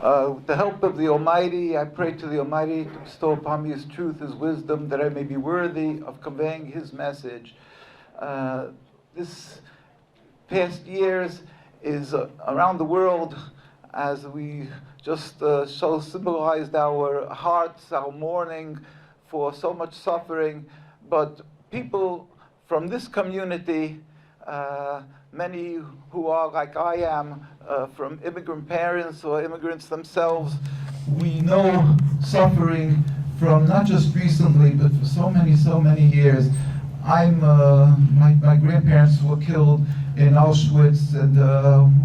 With the help of the Almighty, I pray to the Almighty to bestow upon me His truth, His wisdom, that I may be worthy of conveying His message. This past years is around the world, as we just so symbolized our hearts, our mourning for so much suffering. But people from this community, many who are like I am, from immigrant parents or immigrants themselves, we know suffering from not just recently, but for so many years. My grandparents were killed in Auschwitz, and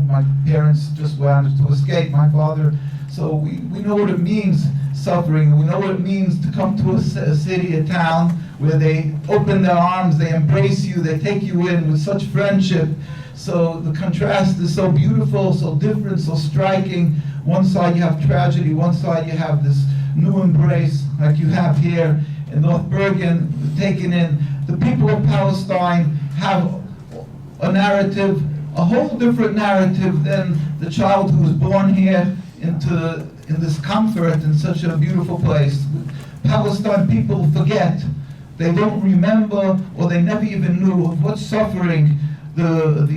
my parents just wanted to escape, my father. So we know what it means, suffering. We know what it means to come to a city, a town, where they open their arms, they embrace you, they take you in with such friendship. So the contrast is so beautiful, so different, so striking. One side you have tragedy, one side you have this new embrace, like you have here in North Bergen, taken in. The people of Palestine have a narrative, a whole different narrative than the child who was born here in this comfort in such a beautiful place. Palestine people forget. They don't remember, or they never even knew of what suffering the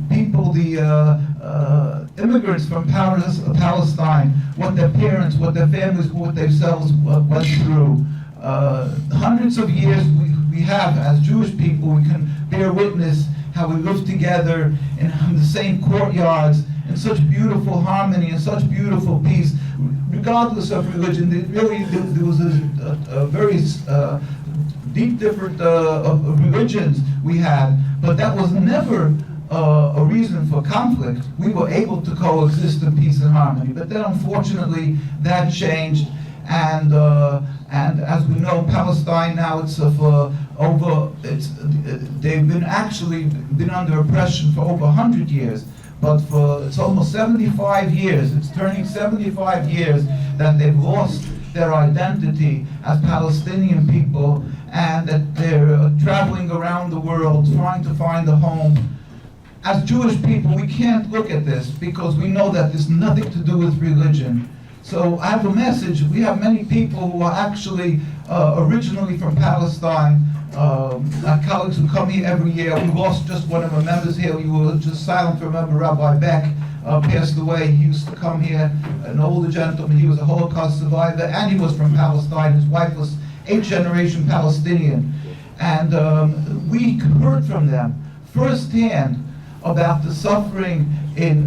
people, the immigrants from Palestine, what their parents, what their families, what themselves went through. Hundreds of years we have, as Jewish people, we can bear witness how we live together in the same courtyards in such beautiful harmony and such beautiful peace, regardless of religion. There was a very deep difference of religions we had, but that was never a reason for conflict. We were able to coexist in peace and harmony. But then, unfortunately, that changed, and as we know, Palestine now they've been under oppression for over 100 years. But it's almost 75 years, it's turning 75 years that they've lost their identity as Palestinian people, and that they're traveling around the world trying to find a home. As Jewish people, we can't look at this because we know that there's nothing to do with religion. So I have a message. We have many people who are actually originally from Palestine. Our colleagues who come here every year. We lost just one of our members here. We were just silent to remember Rabbi Beck passed away. He used to come here, an older gentleman. He was a Holocaust survivor, and he was from Palestine. His wife was 8th generation Palestinian. And we heard from them firsthand about the suffering in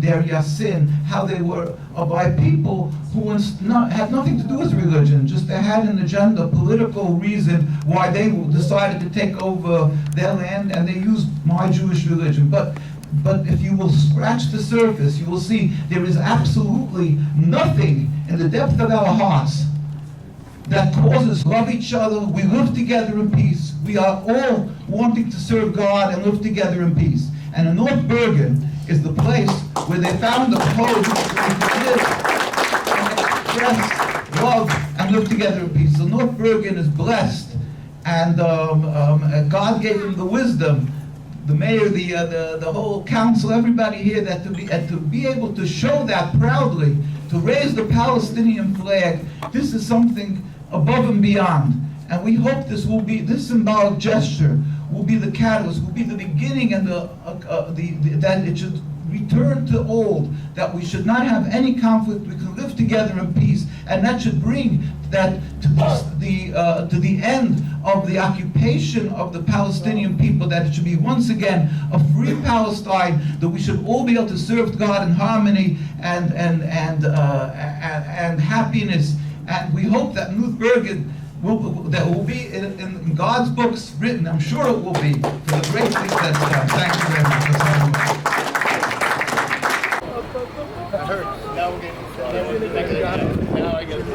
Deir Yassin, how they were by people who had nothing to do with religion, just they had an agenda, political reason why they decided to take over their land, and they used my Jewish religion. But if you will scratch the surface, you will see there is absolutely nothing in the depth of our hearts that causes love each other. We live together in peace. We are all wanting to serve God and live together in peace. And in North Bergen is the place where they found the code to live and express love and live together in peace. So North Bergen is blessed, and God gave him the wisdom, the mayor, the whole council, everybody here, that to be able to show that proudly, to raise the Palestinian flag. This is something above and beyond. And we hope this symbolic gesture will be the catalyst, will be the beginning, and that it should return to old, that we should not have any conflict, we can live together in peace, and that should bring that to the end of the occupation of the Palestinian people, that it should be once again a free Palestine, that we should all be able to serve God in harmony and happiness. And we hope that North Bergen will be in God's books written. I'm sure it will be, for the great things that's done. Thank you very much. That hurts. Now we're getting now I get it.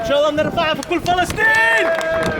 Shalom Neturei for Kul Palestine!